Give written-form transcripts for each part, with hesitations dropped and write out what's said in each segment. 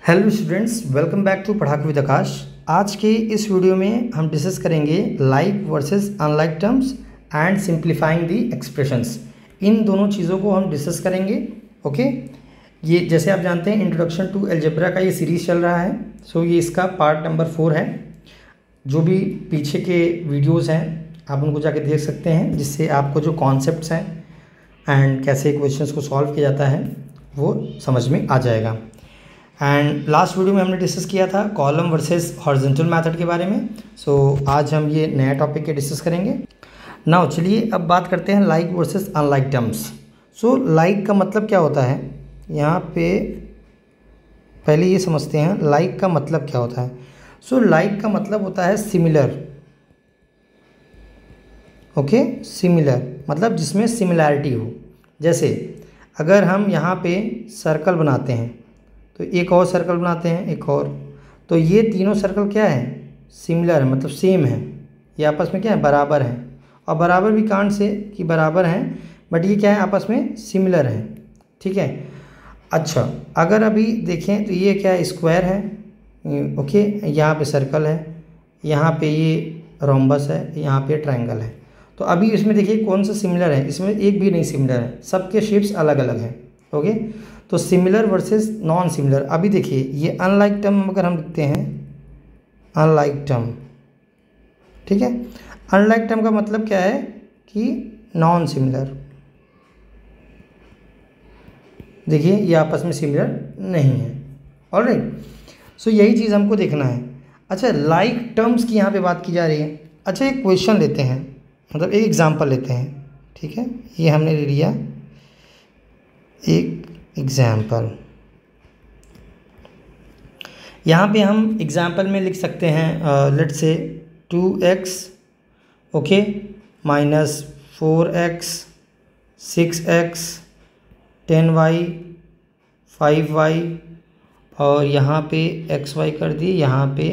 Hello students, welcome back to Padhaku with Aakash. आज के इस वीडियो में हम डिस्कस करेंगे like versus unlike terms and simplifying the expressions. इन दोनों चीज़ों को हम डिस्कस करेंगे। ओके, ये जैसे आप जानते हैं इंट्रोडक्शन टू अलजेब्रा का ये सीरीज़ चल रहा है। सो ये इसका पार्ट नंबर 4 है। जो भी पीछे के वीडियोज़ हैं आप उनको जाके देख सकते हैं, जिससे आपको जो कॉन्सेप्ट्स हैं एंड कैसे क्वेश्चंस को सॉल्व किया जाता है वो समझ में आ जाएगा। एंड लास्ट वीडियो में हमने डिस्कस किया था कॉलम वर्सेस हॉरिजॉन्टल मेथड के बारे में। सो आज हम ये नया टॉपिक के डिस्कस करेंगे। नाउ चलिए अब बात करते हैं like versus unlike terms. So like का मतलब क्या होता है, यहाँ पे पहले ये समझते हैं लाइक का मतलब क्या होता है। सो लाइक का मतलब होता है सिमिलर। ओके, सिमिलर मतलब जिसमें सिमिलैरिटी हो। जैसे अगर हम यहाँ पे सर्कल बनाते हैं तो एक और सर्कल बनाते हैं, एक और, तो ये तीनों सर्कल क्या है, सिमिलर है, मतलब सेम है। ये आपस में क्या है, बराबर हैं। और बराबर भी कांट से कि बराबर हैं, बट ये क्या है, आपस में सिमिलर हैं। ठीक है। अच्छा, अगर अभी देखें तो ये क्या है, स्क्वायर है। ओके, यहाँ पे सर्कल है, यहाँ पे ये रोम्बस है, यहाँ पे ट्रायंगल है। तो अभी इसमें देखिए कौन सा सिमिलर है, इसमें एक भी नहीं सिमिलर है, सबके शेप्स अलग अलग हैं। ओके, तो सिमिलर वर्सेस नॉन सिमिलर। अभी देखिए ये अनलाइक टर्म अगर हम लिखते हैं, अनलाइक टर्म, ठीक है। अनलाइक टर्म का मतलब क्या है कि नॉन सिमिलर। देखिए ये आपस में सिमिलर नहीं है। ऑलराइट, सो यही चीज़ हमको देखना है। अच्छा, लाइक टर्म्स की यहाँ पे बात की जा रही है। अच्छा, एक क्वेश्चन लेते हैं, मतलब एक एग्जांपल लेते हैं। ठीक है, ये हमने ले लिया एक एग्जाम्पल। यहाँ पे हम एग्जाम्पल में लिख सकते हैं let's say 2x okay minus 4x 6x 10y 5y, और यहाँ पे xy कर दिए, यहाँ पे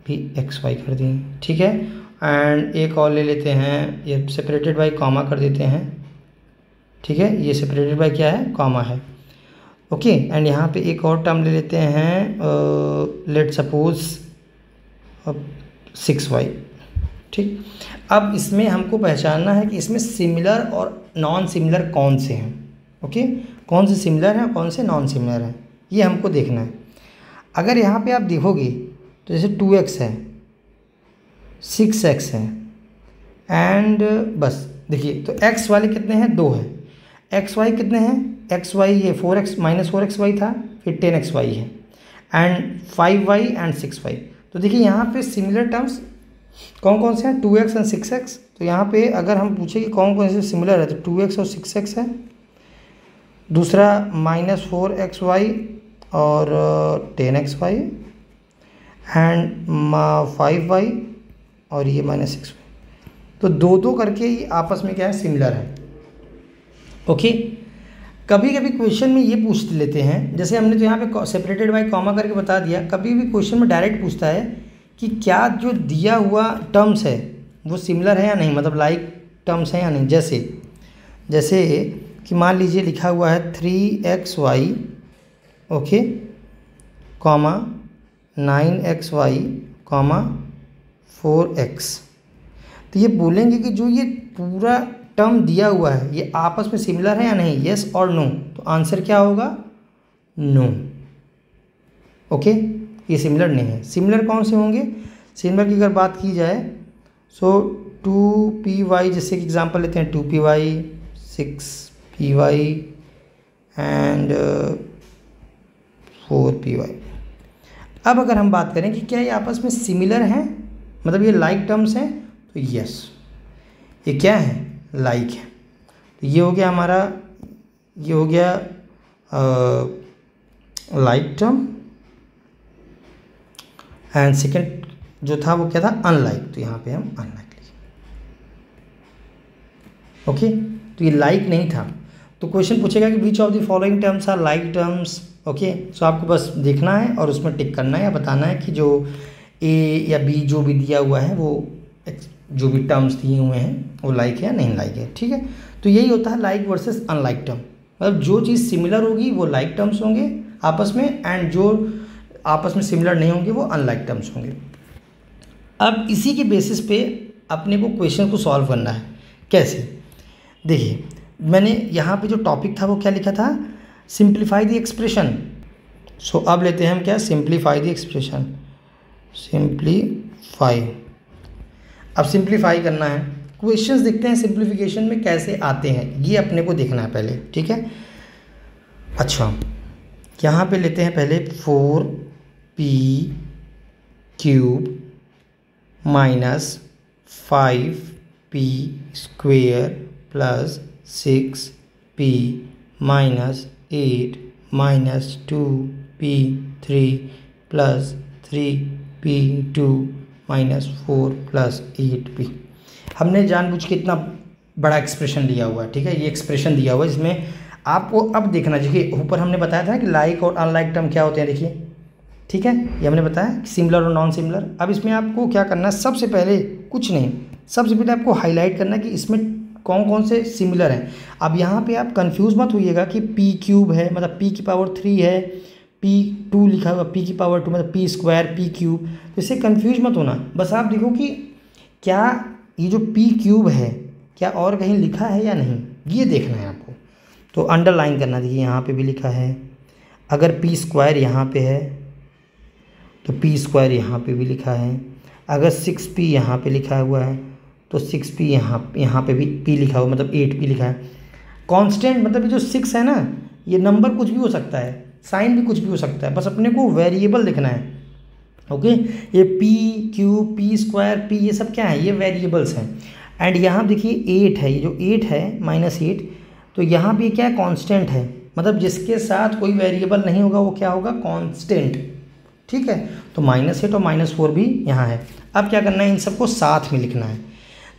भी xy कर दिए। ठीक है, एंड एक और ले लेते हैं, ये सेपरेटेड बाय कॉमा कर देते हैं। ठीक है, ये सेपरेटेड बाय क्या है, कॉमा है। ओके, एंड यहाँ पे एक और टर्म ले लेते हैं, लेट सपोज 6y। ठीक, अब इसमें हमको पहचानना है कि इसमें सिमिलर और नॉन सिमिलर कौन से हैं। ओके, कौन से सिमिलर हैं, कौन से नॉन सिमिलर हैं, ये हमको देखना है। अगर यहाँ पे आप देखोगे तो जैसे 2x है, 6x है, एंड बस देखिए तो x वाले कितने हैं, 2 है। एक्स वाई कितने हैं, एक्स वाई ये 4x माइनस 4xy था, फिर 10xy है, एंड 5y एंड 6y। तो देखिए यहाँ पे सिमिलर टर्म्स कौन कौन से हैं, 2x एंड 6x। तो यहाँ पे अगर हम पूछे कि कौन कौन से सिमिलर है, तो 2x और 6x है, दूसरा माइनस 4xy और 10xy, एंड 5y और ये माइनस 6y। तो दो दो करके ये आपस में क्या है, सिमिलर है। ओके, कभी कभी क्वेश्चन में ये पूछ लेते हैं, जैसे हमने तो यहाँ पे सेपरेटेड बाय कॉमा करके बता दिया। कभी भी क्वेश्चन में डायरेक्ट पूछता है कि क्या जो दिया हुआ टर्म्स है वो सिमिलर है या नहीं, मतलब लाइक टर्म्स है या नहीं। जैसे कि मान लीजिए लिखा हुआ है 3xy okay comma 9xy comma 4x। तो ये बोलेंगे कि जो ये पूरा टर्म दिया हुआ है ये आपस में सिमिलर है या नहीं, यस और नो। तो आंसर क्या होगा, नो। ओके, ये सिमिलर नहीं है। सिमिलर कौन से होंगे, सिमिलर की अगर बात की जाए सो 2py, जैसे कि एग्जांपल लेते हैं 2py 6py एंड 4py। अब अगर हम बात करें कि क्या ये आपस में सिमिलर हैं, मतलब ये लाइक टर्म्स हैं, तो यस ये क्या है, लाइक है। तो ये हो गया हमारा, ये हो गया लाइक टर्म, एंड सेकंड जो था वो क्या था, अनलाइक। तो यहाँ पे हम अनलाइक लिखे। ओके, तो ये लाइक नहीं था। तो क्वेश्चन पूछेगा कि which of the following terms are like terms. Okay, so आपको बस देखना है और उसमें टिक करना है या बताना है कि जो ए या बी जो भी दिया हुआ है वो जो भी टर्म्स दिए हुए हैं वो लाइक है या नहीं लाइक है। ठीक है, तो यही होता है लाइक वर्सेस अनलाइक टर्म। मतलब जो चीज़ सिमिलर होगी वो लाइक टर्म्स होंगे आपस में, एंड जो आपस में सिमिलर नहीं होंगे, वो अनलाइक टर्म्स होंगे। अब इसी के बेसिस पे अपने को क्वेश्चन को सॉल्व करना है। कैसे? देखिए, मैंने यहाँ पे जो टॉपिक था वो क्या लिखा था, सिंप्लीफाई द एक्सप्रेशन। सो अब लेते हैं हम क्या, सिंप्लीफाई द एक्सप्रेशन, सिंप्लीफाई। अब सिंप्लीफाई करना है, क्वेश्चंस देखते हैं सिंप्लीफिकेशन में कैसे आते हैं, ये अपने को देखना है पहले, ठीक है। अच्छा, यहाँ पे लेते हैं पहले 4p cube minus 5p square plus 6p minus 8 minus 2p3 plus 3p2 minus 4 plus 8p। हमने जानबूझ के इतना बड़ा एक्सप्रेशन लिया हुआ है, ठीक है। ये एक्सप्रेशन दिया हुआ है, इसमें आपको अब देखना चाहिए, ऊपर हमने बताया था कि लाइक और अनलाइक टर्म क्या होते हैं, देखिए, ठीक है। ये हमने बताया कि सिमिलर और नॉन सिमिलर। अब इसमें आपको क्या करना है, सबसे पहले कुछ नहीं, सबसे पहले आपको हाईलाइट करना है कि इसमें कौन कौन से सिमिलर हैं। अब यहाँ पे आप कंफ्यूज मत होइएगा कि p क्यूब है मतलब p की पावर 3 है, p2 लिखा हुआ, p की पावर 2 मतलब p स्क्वायर p क्यूब, तो इससे कंफ्यूज मत होना। बस आप देखो कि क्या ये जो p क्यूब है क्या और कहीं लिखा है या नहीं, ये देखना है आपको। तो अंडरलाइन करना, देखिए यहाँ पे भी लिखा है। अगर p स्क्वायर यहाँ पे है तो p स्क्वायर यहाँ पे भी लिखा है। अगर 6p यहाँ पे लिखा हुआ है तो 6p यहाँ पे भी p लिखा हुआ, मतलब 8p लिखा है। कांस्टेंट मतलब ये जो 6 है ना, ये नंबर कुछ भी हो सकता है, साइन भी कुछ भी हो सकता है, बस अपने को वेरिएबल लिखना है। ओके, ये p cube p square p ये सब क्या है, ये वेरिएबल्स हैं। एंड यहाँ देखिए 8 है, ये जो 8 है -8, तो यहाँ भी क्या है, कांस्टेंट है, मतलब जिसके साथ कोई वेरिएबल नहीं होगा वो क्या होगा, कांस्टेंट, ठीक है। तो -8 और -4 भी यहाँ है। अब क्या करना है, इन सबको साथ में लिखना है।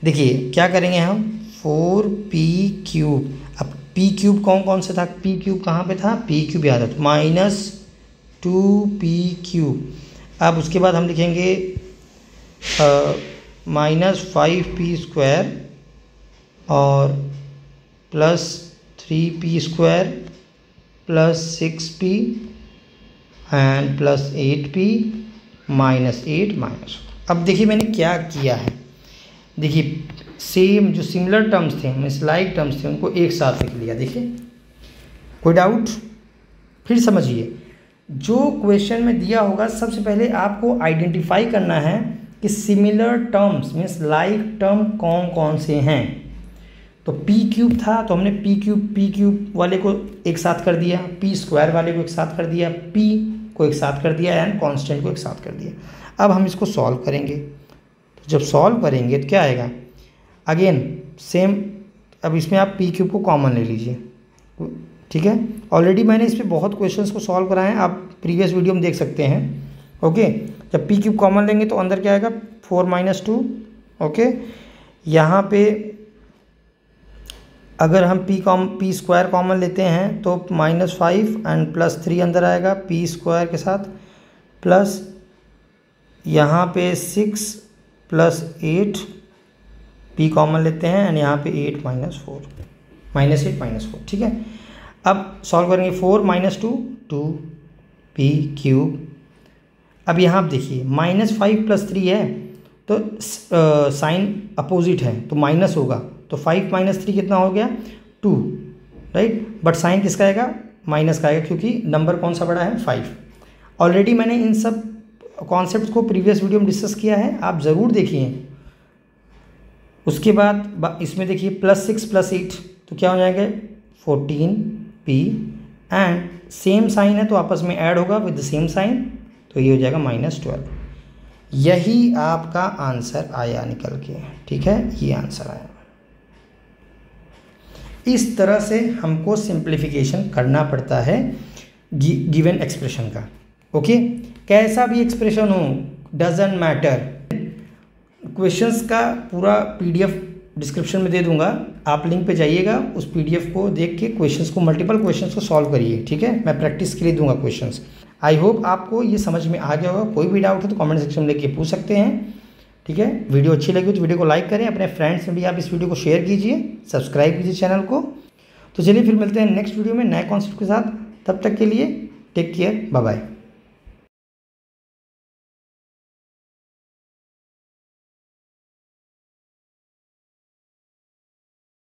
देखिए क्या करेंगे हम, 4p क्यूब। अब p क्यूब कौन कौन से था, p क्यूब कहाँ पे था, p क्यूब याद है, -2p क्यूब। अब उसके बाद हम लिखेंगे -5p स्क्वायर और +3p square plus 6p and plus 8p -8 -4। अब देखिए मैंने क्या किया है, देखिए सेम जो सिमिलर टर्म्स थे, मीन्स लाइक टर्म्स थे, उनको एक साथ लिख लिया। देखिए कोई डाउट, फिर समझिए, जो क्वेश्चन में दिया होगा सबसे पहले आपको आइडेंटिफाई करना है कि similar terms means like term कौन कौन से हैं। तो p क्यूब था तो हमने p क्यूब वाले को एक साथ कर दिया, p स्क्वायर वाले को एक साथ कर दिया, p को एक साथ कर दिया एंड कांस्टेंट को एक साथ कर दिया। अब हम इसको सॉल्व करेंगे, तो जब सॉल्व करेंगे तो क्या आएगा, अगेन सेम। अब इसमें आप p क्यूब को कॉमन ले लीजिए, ठीक है। ऑलरेडी मैंने इस पर बहुत क्वेश्चंस को सॉल्व कराए हैं, आप प्रीवियस वीडियो में देख सकते हैं। ओके, जब p क्यूब कॉमन लेंगे तो अंदर क्या आएगा, 4 - 2। ओके, यहाँ पे अगर हम p स्क्वायर कॉमन लेते हैं तो -5 एंड +3 अंदर आएगा p स्क्वायर के साथ, प्लस यहाँ पे 6 + 8 p कॉमन लेते हैं एंड यहाँ पे 8 - 4 -8 -4, ठीक है। अब सॉल्व करेंगे, 4 - 2 2p क्यूब। अब यहाँ आप देखिए -5 + 3 है तो साइन अपोजिट है तो माइनस होगा, तो 5 - 3 कितना हो गया, 2, राइट। बट साइन किसका आएगा, माइनस का आएगा, क्योंकि नंबर कौन सा बड़ा है, 5। ऑलरेडी मैंने इन सब कॉन्सेप्ट को प्रीवियस वीडियो में डिस्कस किया है, आप ज़रूर देखिए। उसके बाद इसमें देखिए +6 + 8 तो क्या हो जाएगा, 14p एंड सेम साइन है तो आपस में ऐड होगा विद द सेम साइन, तो ये हो जाएगा -12। यही आपका आंसर आया निकल के, ठीक है, ये आंसर आया। इस तरह से हमको सिंप्लीफिकेशन करना पड़ता है गिवन एक्सप्रेशन का। ओके, कैसा भी एक्सप्रेशन हो डजंट मैटर। क्वेश्चंस का पूरा पीडीएफ डिस्क्रिप्शन में दे दूंगा, आप लिंक पे जाइएगा, उस पीडीएफ को देख के क्वेश्चंस को, मल्टीपल क्वेश्चंस को सॉल्व करिए, ठीक है। मैं प्रैक्टिस के लिए दूंगा क्वेश्चंस। आई होप आपको ये समझ में आ गया होगा। कोई भी डाउट हो तो कमेंट सेक्शन में लेके पूछ सकते हैं, ठीक है। वीडियो अच्छी लगी तो वीडियो को लाइक करें, अपने फ्रेंड्स में भी आप इस वीडियो को शेयर कीजिए, सब्सक्राइब कीजिए चैनल को। तो चलिए फिर मिलते हैं नेक्स्ट वीडियो में नए कॉन्सेप्ट के साथ, तब तक के लिए टेक केयर, बाय बाय।